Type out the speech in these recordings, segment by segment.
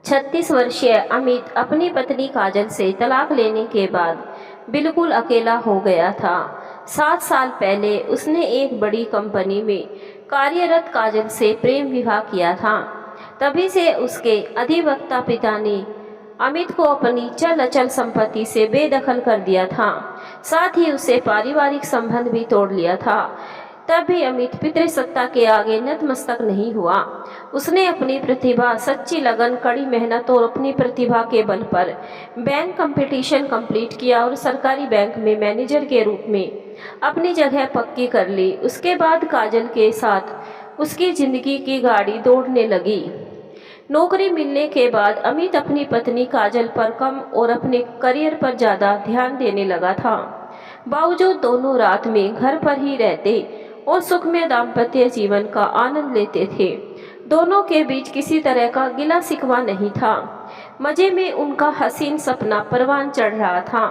36 वर्षीय अमित अपनी पत्नी काजल से तलाक लेने के बाद बिल्कुल अकेला हो गया था। 7 साल पहले उसने एक बड़ी कंपनी में कार्यरत काजल से प्रेम विवाह किया था। तभी से उसके अधिवक्ता पिता ने अमित को अपनी चल अचल संपत्ति से बेदखल कर दिया था। साथ ही उसे पारिवारिक संबंध भी तोड़ लिया था। तब भी अमित पितृसत्ता के आगे नतमस्तक नहीं हुआ। उसने अपनी प्रतिभा, सच्ची लगन, कड़ी मेहनत और अपनी प्रतिभा के बल पर बैंक कंपटीशन कंप्लीट किया और सरकारी बैंक में मैनेजर के रूप में अपनी जगह पक्की कर ली। उसके बाद काजल के साथ उसकी जिंदगी की गाड़ी दौड़ने लगी। नौकरी मिलने के बाद अमित अपनी पत्नी काजल पर कम और अपने करियर पर ज़्यादा ध्यान देने लगा था। बावजूद दोनों रात में घर पर ही रहते और सुखमय दाम्पत्य जीवन का आनंद लेते थे। दोनों के बीच किसी तरह का गिला शिकवा नहीं था। मजे में उनका हसीन सपना परवान चढ़ रहा था।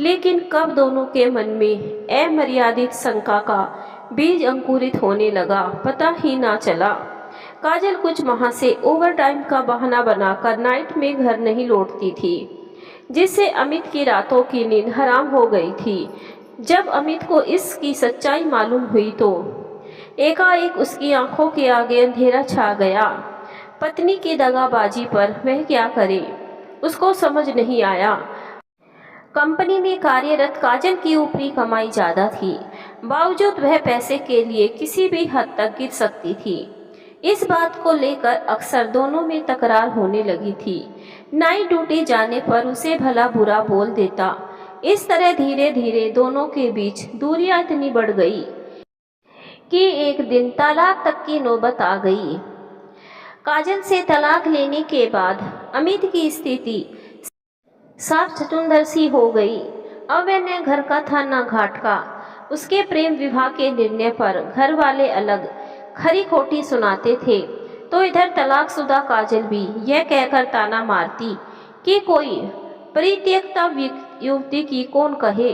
लेकिन कब दोनों के मन में अमर्यादित शंका का बीज अंकुरित होने लगा, पता ही ना चला। काजल कुछ माह से ओवरटाइम का बहाना बनाकर नाइट में घर नहीं लौटती थी, जिससे अमित की रातों की नींद हराम हो गई थी। जब अमित को इसकी सच्चाई मालूम हुई तो एकाएक उसकी आंखों के आगे अंधेरा छा गया। पत्नी की दगाबाजी पर वह क्या करे, उसको समझ नहीं आया। कंपनी में कार्यरत काजल की ऊपरी कमाई ज़्यादा थी, बावजूद वह पैसे के लिए किसी भी हद तक गिर सकती थी। इस बात को लेकर अक्सर दोनों में तकरार होने लगी थी। नाइट ड्यूटी जाने पर उसे भला बुरा बोल देता। इस तरह धीरे धीरे दोनों के बीच दूरियां इतनी बढ़ गई कि एक दिन तलाक तक की नौबत आ गई। काजल से तलाक लेने के बाद अमित की स्थिति साफ चुकंदर सी हो गई। अब वह न घर का था न घाट का। उसके प्रेम विवाह के निर्णय पर घर वाले अलग खरी खोटी सुनाते थे, तो इधर तलाकशुदा काजल भी यह कहकर ताना मारती कि कोई परित्यक्ता युवती की कौन कहे,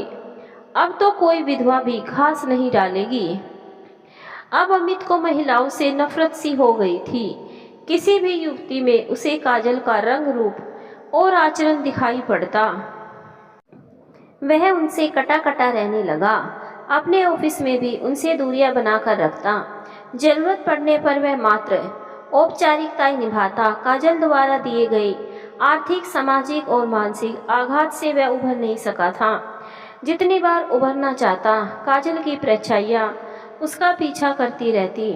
अब तो कोई विधवा भी घास नहीं डालेगी। अब अमित को महिलाओं से नफरत सी हो गई थी। किसी भी युवती में उसे काजल का रंग रूप और आचरण दिखाई पड़ता। वह उनसे कटा कटा रहने लगा। अपने ऑफिस में भी उनसे दूरियां बनाकर रखता। जरूरत पड़ने पर वह मात्र औपचारिकताएं निभाता। काजल द्वारा दिए गए आर्थिक, सामाजिक और मानसिक आघात से वह उभर नहीं सका था। जितनी बार उभरना चाहता, काजल की परछाइयां उसका पीछा करती रहती।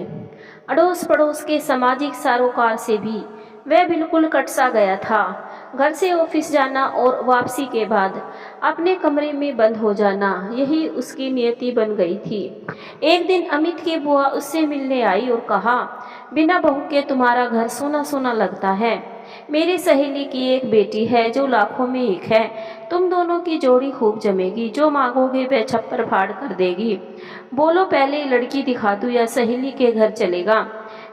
अड़ोस पड़ोस के सामाजिक सरोकार से भी वह बिल्कुल कट सा गया था। घर से ऑफिस जाना और वापसी के बाद अपने कमरे में बंद हो जाना, यही उसकी नियति बन गई थी। एक दिन अमित की बुआ उससे मिलने आई और कहा, बिना बहू के तुम्हारा घर सोना सोना लगता है। मेरी सहेली की एक बेटी है जो लाखों में एक है। तुम दोनों की जोड़ी खूब जमेगी। जो मांगोगे वह छप्पर फाड़ कर देगी। बोलो पहले लड़की दिखा दूं या सहेली के घर चलेगा?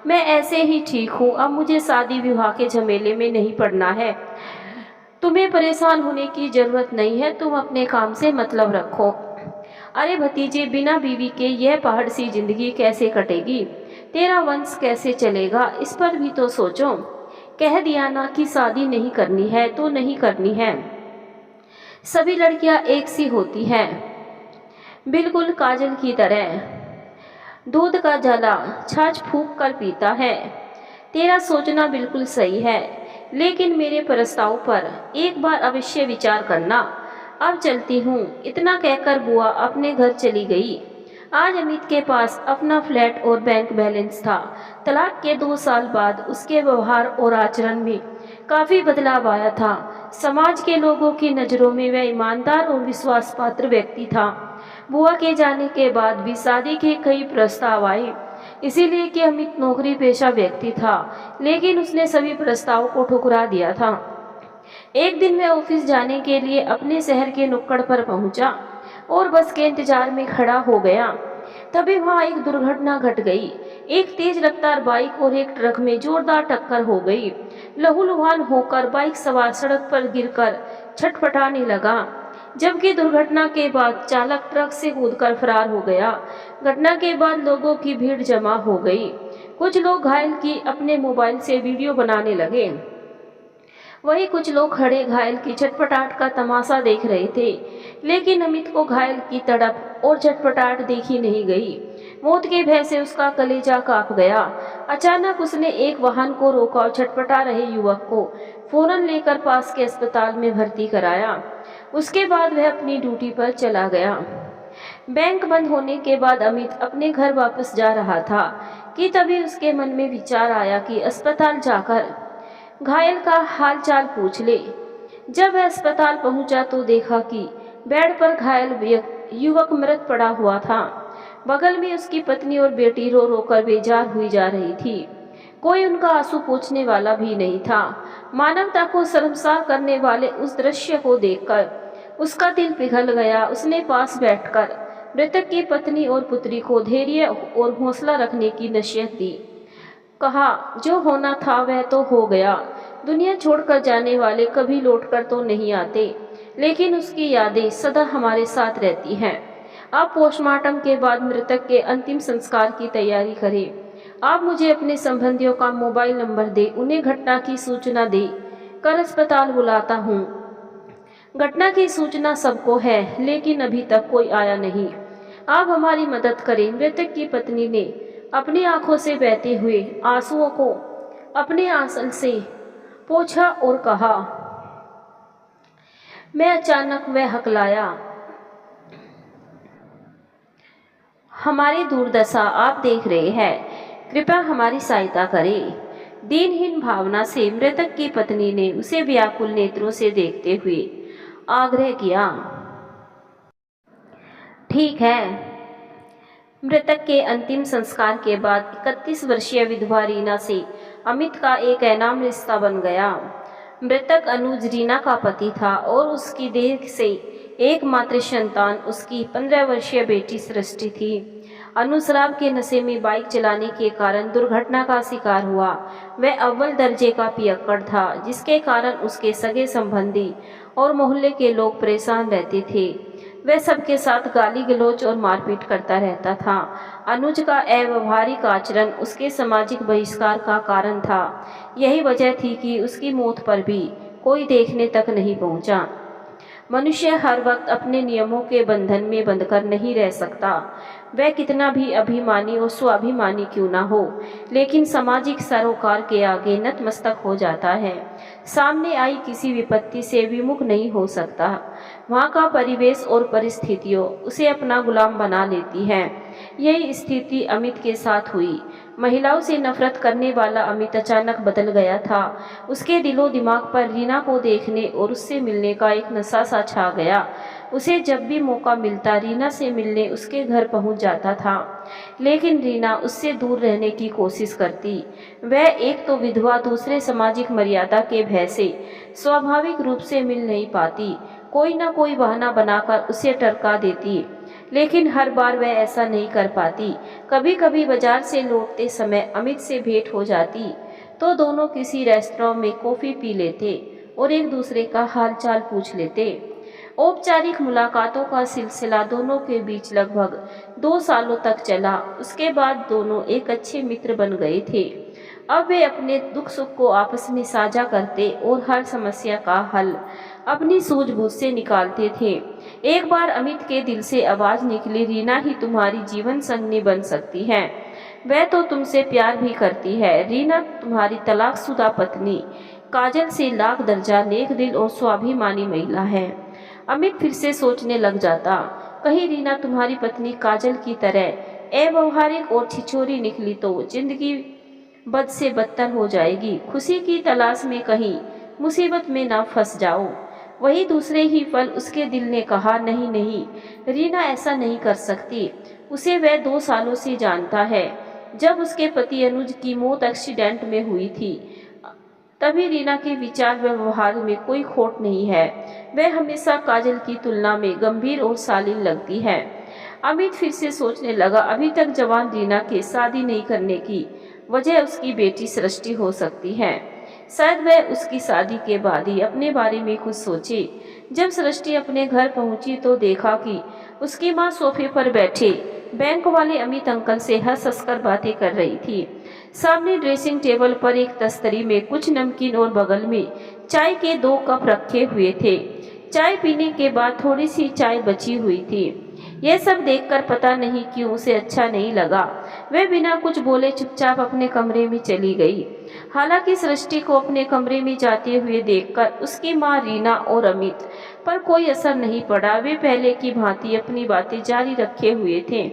मैं ऐसे ही ठीक हूँ। अब मुझे शादी विवाह के झमेले में नहीं पड़ना है। तुम्हें परेशान होने की जरूरत नहीं है। तुम अपने काम से मतलब रखो। अरे भतीजे, बिना बीवी के यह पहाड़ सी जिंदगी कैसे कटेगी? तेरा वंश कैसे चलेगा? इस पर भी तो सोचो। कह दिया ना कि शादी नहीं करनी है तो नहीं करनी है। सभी लड़कियां एक सी होती हैं, बिल्कुल काजल की तरह। दूध का जला छाछ फूंक कर पीता है। तेरा सोचना बिल्कुल सही है, लेकिन मेरे प्रस्ताव पर एक बार अवश्य विचार करना। अब चलती हूँ। इतना कहकर बुआ अपने घर चली गई। आज अमित के पास अपना फ्लैट और बैंक बैलेंस था। तलाक के 2 साल बाद उसके व्यवहार और आचरण में काफ़ी बदलाव आया था। समाज के लोगों की नज़रों में वह ईमानदार और विश्वास पात्र व्यक्ति था। बुआ के जाने के बाद भी शादी के कई प्रस्ताव आए, इसीलिए कि अमित नौकरी पेशा व्यक्ति था, लेकिन उसने सभी प्रस्तावों को ठुकरा दिया था। एक दिन वह ऑफिस जाने के लिए अपने शहर के नुक्कड़ पर पहुंचा और बस के इंतजार में खड़ा हो गया। तभी वहां एक दुर्घटना घट गई। एक तेज रफ्तार बाइक और एक ट्रक में जोरदार टक्कर हो गई। लहूलुहान होकर बाइक सवार सड़क पर गिरकर छटपटाने लगा, जबकि दुर्घटना के बाद चालक ट्रक से कूदकर फरार हो गया। घटना के बाद लोगों की भीड़ जमा हो गई। कुछ लोग घायल की अपने मोबाइल से वीडियो बनाने लगे। वहीं कुछ लोग खड़े घायल की छटपटाहट का तमाशा देख रहे थे, लेकिन अमित को घायल की तड़प और छटपटाहट देखी नहीं गई। मौत के भय से उसका कलेजा कांप गया। अचानक उसने एक वाहन को रोका और छटपटा रहे युवक को फौरन लेकर पास के अस्पताल में भर्ती कराया। उसके बाद वह अपनी ड्यूटी पर चला गया। बैंक बंद होने के बाद अमित अपने घर वापस जा रहा था कि तभी उसके मन में विचार आया कि अस्पताल जाकर घायल का हालचाल पूछ ले। जब वह अस्पताल पहुंचा तो देखा कि बेड पर घायल युवक मृत पड़ा हुआ था। बगल में उसकी पत्नी और बेटी रो रो कर बेजार हुई जा रही थी। कोई उनका आंसू पोंछने वाला भी नहीं था। मानवता को शर्मसार करने वाले उस दृश्य को देखकर उसका दिल पिघल गया। उसने पास बैठकर मृतक की पत्नी और पुत्री को धैर्य और हौसला रखने की नसीहत दी। कहा, जो होना था वह तो हो गया। दुनिया छोड़कर जाने वाले कभी लौटकर तो नहीं आते, लेकिन उसकी यादें सदा हमारे साथ रहती हैं। आप पोस्टमार्टम के बाद मृतक के अंतिम संस्कार की तैयारी करें। आप मुझे अपने संबंधियों का मोबाइल नंबर दें, उन्हें घटना की सूचना दें। कर अस्पताल बुलाता हूँ। घटना की सूचना सबको है, लेकिन अभी तक कोई आया नहीं। आप हमारी मदद करें। मृतक की पत्नी ने अपनी आंखों से बहते हुए आंसुओं को अपने आंचल से पोंछा और कहा, मैं अचानक वह हकलाया, हमारी दुर्दशा आप देख रहे हैं, कृपया हमारी सहायता करें। दीनहीन भावना से मृतक की पत्नी ने उसे व्याकुल नेत्रों से देखते हुए आग्रह किया, ठीक है। मृतक के अंतिम संस्कार के बाद 31 वर्षीय विधवा रीना से अमित का एक अनाम रिश्ता बन गया। मृतक अनुज रीना का पति था और उसकी देह से एकमात्र संतान उसकी 15 वर्षीय बेटी सृष्टि थी। अनुज शराब के नशे में बाइक चलाने के कारण दुर्घटना का शिकार हुआ। वह अव्वल दर्जे का पियक्कड़ था, जिसके कारण उसके सगे संबंधी और मोहल्ले के लोग परेशान रहते थे। वह सबके साथ गाली गलौज और मारपीट करता रहता था। अनुज का अव्यवहारिक आचरण उसके सामाजिक बहिष्कार का कारण था। यही वजह थी कि उसकी मौत पर भी कोई देखने तक नहीं पहुंचा। मनुष्य हर वक्त अपने नियमों के बंधन में बंधकर नहीं रह सकता, वह कितना भी अभिमानी और स्वाभिमानी क्यों ना हो, लेकिन सामाजिक सरोकार के आगे नतमस्तक हो जाता है। सामने आई किसी विपत्ति से विमुख नहीं हो सकता। वहाँ का परिवेश और परिस्थितियों उसे अपना गुलाम बना लेती हैं। यही स्थिति अमित के साथ हुई। महिलाओं से नफरत करने वाला अमित अचानक बदल गया था। उसके दिलो दिमाग पर रीना को देखने और उससे मिलने का एक नशा सा छा गया। उसे जब भी मौका मिलता रीना से मिलने उसके घर पहुंच जाता था, लेकिन रीना उससे दूर रहने की कोशिश करती। वह एक तो विधवा, दूसरे सामाजिक मर्यादा के भय से स्वाभाविक रूप से मिल नहीं पाती। कोई ना कोई बहाना बनाकर उसे टरका देती, लेकिन हर बार वह ऐसा नहीं कर पाती। कभी कभी बाजार से लौटते समय अमित से भेंट हो जाती तो दोनों किसी रेस्तरां में कॉफ़ी पी लेते और एक दूसरे का हालचाल पूछ लेते। औपचारिक मुलाकातों का सिलसिला दोनों के बीच लगभग 2 सालों तक चला। उसके बाद दोनों एक अच्छे मित्र बन गए थे। अब वे अपने दुख सुख को आपस में साझा करते और हर समस्या का हल अपनी सूझबूझ से निकालते थे। एक बार अमित के दिल से आवाज निकली, रीना ही तुम्हारी जीवन संगनी बन सकती है। वह तो तुमसे प्यार भी करती है। रीना तुम्हारी तलाकशुदा पत्नी काजल से लाख दर्जा नेक दिल और स्वाभिमानी महिला है। अमित फिर से सोचने लग जाता, कहीं रीना तुम्हारी पत्नी काजल की तरह अव्यवहारिक और छिछोरी निकली तो जिंदगी बद से बदतर हो जाएगी। खुशी की तलाश में कहीं मुसीबत में ना फंस जाओ। वही दूसरे ही पल उसके दिल ने कहा, नहीं नहीं, रीना ऐसा नहीं कर सकती। उसे वह 2 सालों से जानता है। जब उसके पति अनुज की मौत एक्सीडेंट में हुई थी, तभी रीना के विचार व्यवहार में कोई खोट नहीं है। वह हमेशा काजल की तुलना में गंभीर और शालीन लगती है। अमित फिर से सोचने लगा, अभी तक जवान रीना के शादी नहीं करने की वजह उसकी बेटी सृष्टि हो सकती है। शायद वह उसकी शादी के बाद ही अपने बारे में कुछ सोचे। जब सृष्टि अपने घर पहुंची तो देखा कि उसकी मां सोफे पर बैठे बैंक वाले अमित अंकल से हंस हंसकर बातें कर रही थी। सामने ड्रेसिंग टेबल पर एक तस्तरी में कुछ नमकीन और बगल में चाय के 2 कप रखे हुए थे। चाय पीने के बाद थोड़ी सी चाय बची हुई थी। यह सब देखकर पता नहीं क्यों उसे अच्छा नहीं लगा। वह बिना कुछ बोले चुपचाप अपने कमरे में चली गई। हालांकि सृष्टि को अपने कमरे में जाते हुए देखकर उसकी माँ रीना और अमित पर कोई असर नहीं पड़ा। वे पहले की भांति अपनी बातें जारी रखे हुए थे।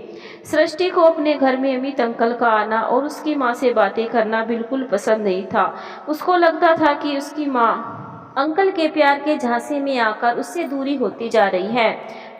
सृष्टि को अपने घर में अमित अंकल का आना और उसकी माँ से बातें करना बिल्कुल पसंद नहीं था। उसको लगता था कि उसकी माँ अंकल के प्यार के झांसे में आकर उससे दूरी होती जा रही है।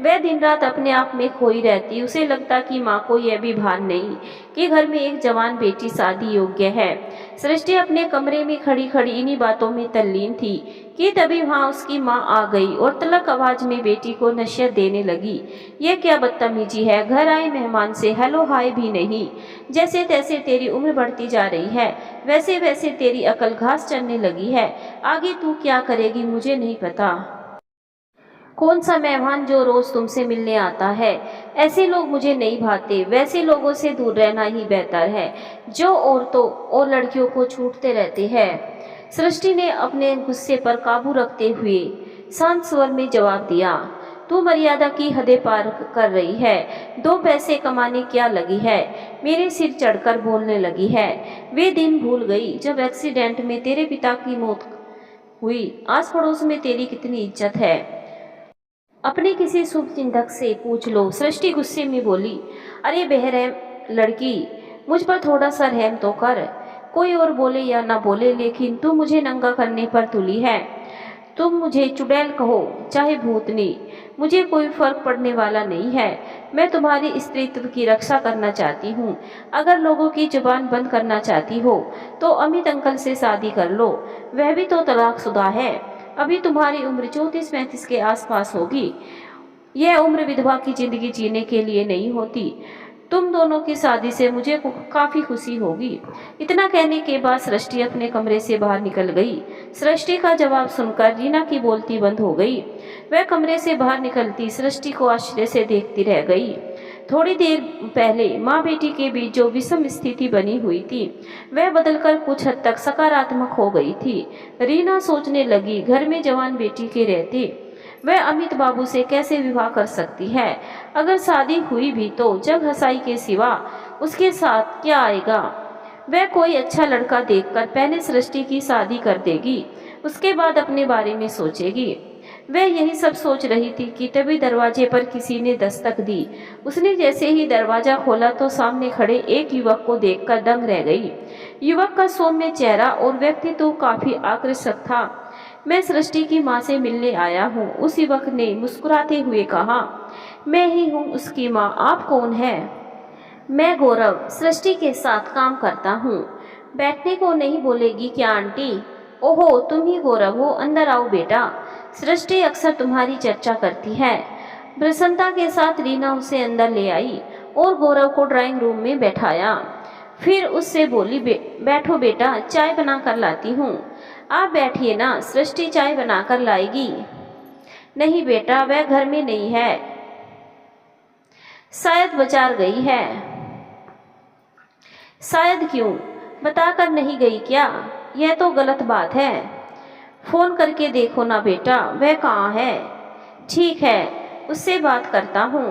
वह दिन रात अपने आप में खोई रहती। उसे लगता कि माँ को यह भी भान नहीं कि घर में एक जवान बेटी शादी योग्य है। सृष्टि अपने कमरे में खड़ी खड़ी इन्हीं बातों में तल्लीन थी कि तभी वहाँ उसकी माँ आ गई और तलक आवाज में बेटी को नसीहत देने लगी। यह क्या बदतमीजी है, घर आए मेहमान से हेलो हाय भी नहीं। जैसे तैसे तेरी उम्र बढ़ती जा रही है, वैसे वैसे तेरी अकल घास चढ़ने लगी है। आगे तू क्या करेगी मुझे नहीं पता। कौन सा मेहमान जो रोज तुमसे मिलने आता है। ऐसे लोग मुझे नहीं भाते। वैसे लोगों से दूर रहना ही बेहतर है जो औरतों और लड़कियों को छूटते रहते हैं। सृष्टि ने अपने गुस्से पर काबू रखते हुए शांत स्वर में जवाब दिया, तू मर्यादा की हदें पार कर रही है। 2 पैसे कमाने क्या लगी है, मेरे सिर चढ़कर बोलने लगी है। वे दिन भूल गई जब एक्सीडेंट में तेरे पिता की मौत हुई। आस पड़ोस में तेरी कितनी इज्जत है, अपने किसी शुभ चिंतक से पूछ लो। सृष्टि गुस्से में बोली, अरे बेरहम लड़की, मुझ पर थोड़ा सा रहम तो कर। कोई और बोले या ना बोले, लेकिन तू मुझे नंगा करने पर तुली है। तुम मुझे चुड़ैल कहो चाहे भूतनी, मुझे कोई फर्क पड़ने वाला नहीं है। मैं तुम्हारी स्त्रीत्व की रक्षा करना चाहती हूँ। अगर लोगों की जुबान बंद करना चाहती हो तो अमित अंकल से शादी कर लो। वह भी तो तलाकशुदा है। अभी तुम्हारी उम्र 34-35 के आसपास होगी। यह उम्र विधवा की जिंदगी जीने के लिए नहीं होती। तुम दोनों की शादी से मुझे काफी खुशी होगी। इतना कहने के बाद सृष्टि अपने कमरे से बाहर निकल गई। सृष्टि का जवाब सुनकर रीना की बोलती बंद हो गई। वह कमरे से बाहर निकलती सृष्टि को आश्चर्य से देखती रह गई। थोड़ी देर पहले माँ बेटी के बीच जो विषम स्थिति बनी हुई थी वह बदलकर कुछ हद तक सकारात्मक हो गई थी। रीना सोचने लगी, घर में जवान बेटी के रहते वह अमित बाबू से कैसे विवाह कर सकती है। अगर शादी हुई भी तो जग हंसाई के सिवा उसके साथ क्या आएगा। वह कोई अच्छा लड़का देखकर पहले सृष्टि की शादी कर देगी, उसके बाद अपने बारे में सोचेगी। वह यही सब सोच रही थी कि तभी दरवाजे पर किसी ने दस्तक दी। उसने जैसे ही दरवाजा खोला तो सामने खड़े एक युवक को देखकर दंग रह गई। युवक का सौम्य चेहरा और व्यक्तित्व तो काफी आकर्षक था। मैं सृष्टि की माँ से मिलने आया हूँ, उस युवक ने मुस्कुराते हुए कहा। मैं ही हूँ उसकी माँ, आप कौन है? मैं गौरव, सृष्टि के साथ काम करता हूँ। बैठने को नहीं बोलेगी क्या आंटी? ओहो, तुम ही गौरव हो, अंदर आओ बेटा। सृष्टि अक्सर तुम्हारी चर्चा करती है। प्रसन्नता के साथ रीना उसे अंदर ले आई और गौरव को ड्राइंग रूम में बैठाया। फिर उससे बोली, बैठो बेटा, चाय बना कर लाती हूँ। आप बैठिए ना, सृष्टि चाय बनाकर लाएगी। नहीं बेटा, वह घर में नहीं है, शायद बाजार गई है। शायद क्यों, बताकर नहीं गई क्या? यह तो गलत बात है। फोन करके देखो ना बेटा, वह कहाँ है? ठीक है, उससे बात करता हूँ।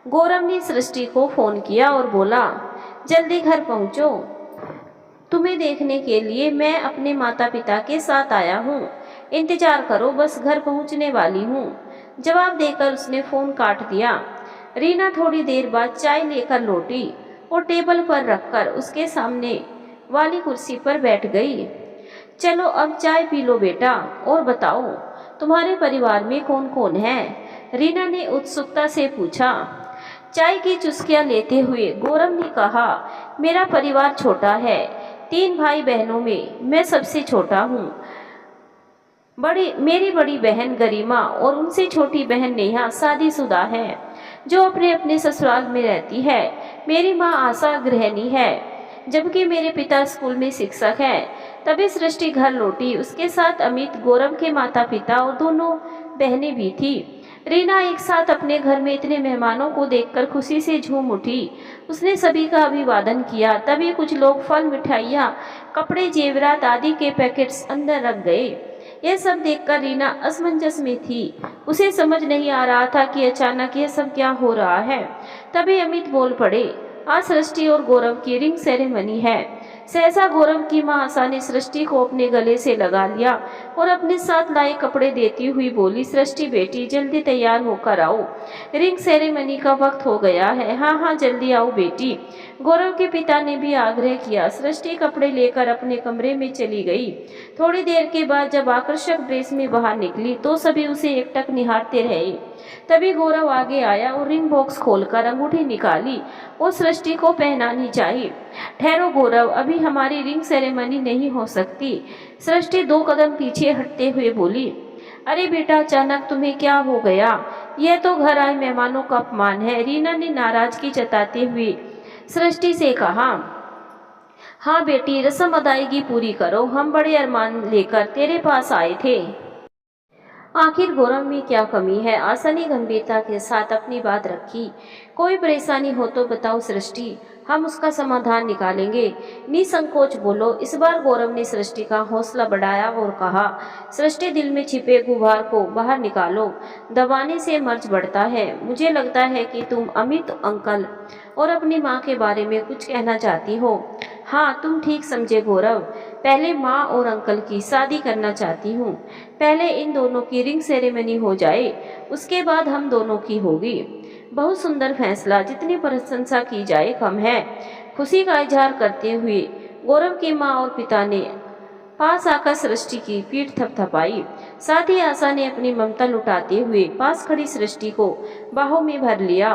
गौरव ने सृष्टि को फोन किया और बोला, जल्दी घर पहुँचो, तुम्हें देखने के लिए मैं अपने माता पिता के साथ आया हूँ। इंतजार करो, बस घर पहुँचने वाली हूँ। जवाब देकर उसने फोन काट दिया। रीना थोड़ी देर बाद चाय लेकर लौटी और टेबल पर रखकर उसके सामने वाली कुर्सी पर बैठ गई। चलो अब चाय पी लो बेटा, और बताओ तुम्हारे परिवार में कौन कौन है? रीना ने उत्सुकता से पूछा। चाय की चुस्कियां लेते हुए गौरव ने कहा, मेरा परिवार छोटा है, 3 भाई बहनों में मैं सबसे छोटा हूँ। मेरी बड़ी बहन गरिमा और उनसे छोटी बहन नेहा शादीशुदा है जो अपने अपने ससुराल में रहती है। मेरी माँ आशा गृहिणी है, जबकि मेरे पिता स्कूल में शिक्षक हैं। तभी सृष्टि घर लौटी, उसके साथ अमित, गौरव के माता पिता और दोनों बहनें भी थी। रीना एक साथ अपने घर में इतने मेहमानों को देखकर खुशी से झूम उठी। उसने सभी का अभिवादन किया। तभी कुछ लोग फल, मिठाइयाँ, कपड़े, जेवरात आदि के पैकेट्स अंदर रख गए। यह सब देखकर रीना असमंजस में थी। उसे समझ नहीं आ रहा था कि अचानक यह सब क्या हो रहा है। तभी अमित बोल पड़े, आज सृष्टि और गौरव की रिंग सेरेमनी है। सहसा गौरव की मां आशा ने सृष्टि को अपने गले से लगा लिया और अपने साथ लाए कपड़े देती हुई बोली, सृष्टि बेटी जल्दी तैयार होकर आओ, रिंग सेरेमनी का वक्त हो गया है। हाँ हाँ जल्दी आओ बेटी। गौरव के पिता ने भी आग्रह किया। सृष्टि कपड़े लेकर अपने कमरे में चली गई। थोड़ी देर के बाद जब आकर्षक ड्रेस में बाहर निकली तो सभी उसे एकटक निहारते रहे। तभी गौरव आगे आया और रिंग बॉक्स खोलकर अंगूठी निकाली और सृष्टि को पहनानी चाहिए। ठहरो गौरव, अभी हमारी रिंग सेरेमनी नहीं हो सकती। सृष्टि 2 कदम पीछे हटते हुए बोली, अरे बेटा अचानक तुम्हें क्या हो गया? यह तो घर आए मेहमानों का अपमान है। रीना ने नाराजगी जताते हुए सृष्टि से कहा, हाँ बेटी रस्म अदायगी पूरी करो, हम बड़े अरमान लेकर तेरे पास आए थे। आखिर गौरव में क्या कमी है? आशा ने गंभीरता के साथ अपनी बात रखी। कोई परेशानी हो तो बताओ सृष्टि, हम उसका समाधान निकालेंगे। निसंकोच बोलो। इस बार गौरव ने सृष्टि का हौसला बढ़ाया और कहा, सृष्टि दिल में छिपे गुबार को बाहर निकालो, दबाने से मर्ज बढ़ता है। मुझे लगता है कि तुम अमित अंकल और अपनी माँ के बारे में कुछ कहना चाहती हो। हाँ तुम ठीक समझे गौरव, पहले माँ और अंकल की शादी करना चाहती हूँ। पहले इन दोनों की रिंग सेरेमनी हो जाए, उसके बाद हम दोनों की होगी। बहुत सुंदर फैसला, जितनी प्रशंसा की जाए कम है। खुशी का इजहार करते हुए गौरव की माँ और पिता ने पास आकर सृष्टि की पीठ थपथपाई। साथ ही आशा ने अपनी ममता लुटाते हुए पास खड़ी सृष्टि को बाहों में भर लिया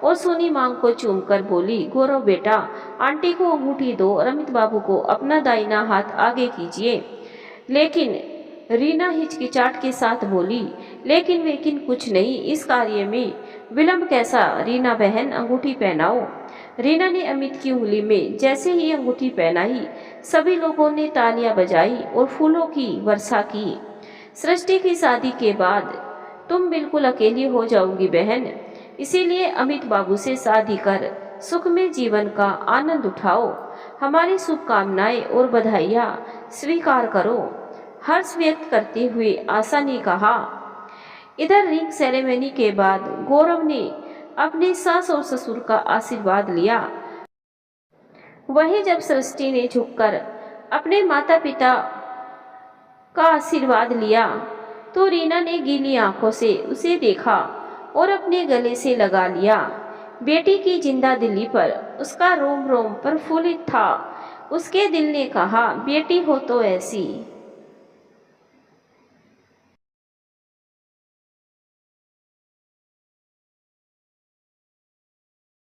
और सोनी मांग को चूमकर बोली, गौरव बेटा आंटी को अंगूठी दो और अमित बाबू को अपना दाहिना हाथ आगे कीजिए। लेकिन रीना हिचकिचाहट के साथ बोली, लेकिन कुछ नहीं, इस कार्य में विलंब कैसा? रीना बहन अंगूठी पहनाओ। रीना ने अमित की उंगली में जैसे ही अंगूठी पहनाई, सभी लोगों ने तालियां बजाई और फूलों की वर्षा की। सृष्टि की शादी के बाद तुम बिल्कुल अकेली हो जाओगी बहन, इसीलिए अमित बाबू से शादी कर सुखमय जीवन का आनंद उठाओ। हमारी शुभकामनाएं और बधाइयाँ स्वीकार करो। हर्ष व्यक्त करते हुए आशा ने कहा। इधर रिंग सेरेमनी के बाद गौरव ने अपने सास और ससुर का आशीर्वाद लिया। वहीं जब सृष्टि ने झुककर अपने माता पिता का आशीर्वाद लिया तो रीना ने गीली आंखों से उसे देखा और अपने गले से लगा लिया। बेटी की जिंदा दिली पर उसका रोम रोम प्रफुल्लित था। उसके दिल ने कहा, बेटी हो तो ऐसी।